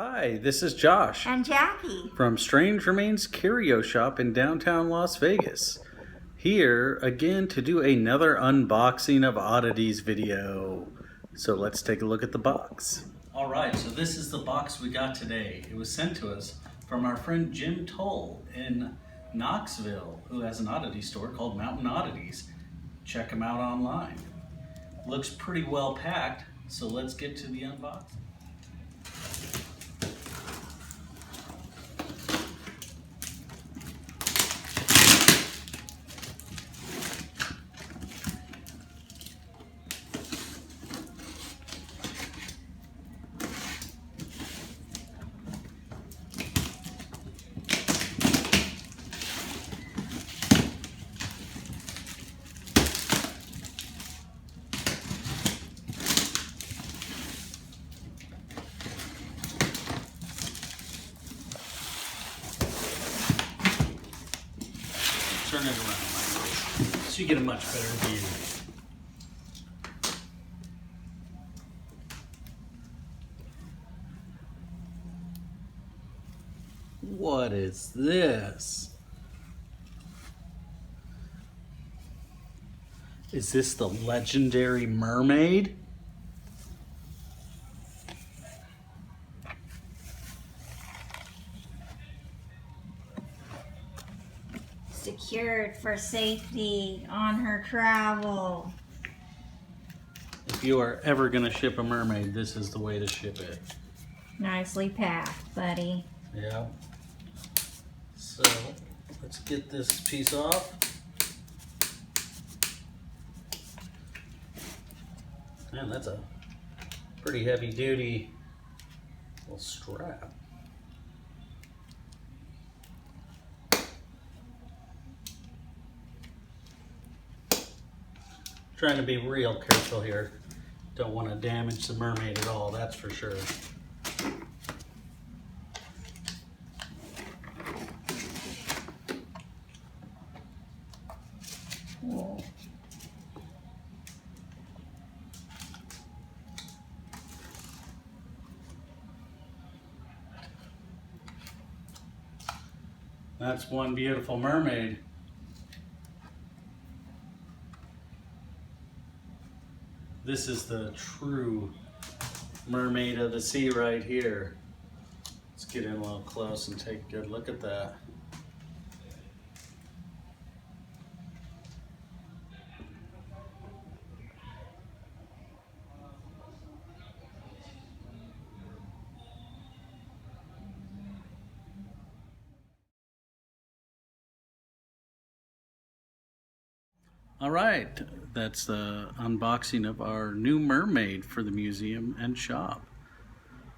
Hi, this is Josh And Jackie from Strange Remains Curio Shop in downtown Las Vegas. Here again to do another unboxing of Oddities video. So let's take a look at the box. Alright, so this is the box we got today. It was sent to us from our friend Jim Toll in Knoxville, who has an oddity store called Mountain Oddities. Check him out online. Looks pretty well packed, so let's get to the unboxing. Turn it around so you get a much better view. What is this? Is this the legendary mermaid? secured for safety on her travel. If you are ever going to ship a mermaid, this is the way to ship it. Nicely packed, buddy. Yeah. So, let's get this piece off. Man, that's a pretty heavy duty little strap. Trying to be real careful here. Don't want to damage the mermaid at all, that's for sure. Whoa. That's one beautiful mermaid. This is the true mermaid of the sea right here. Let's get in a little close and take a good look at that. All right, that's the unboxing of our new mermaid for the museum and shop.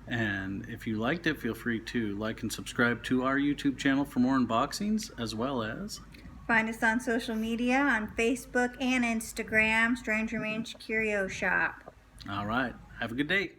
And if you liked it, feel free to like and subscribe to our YouTube channel for more unboxings, as well as Find us on social media on Facebook and Instagram, Strange Remains Curio Shop. all right, have a good day.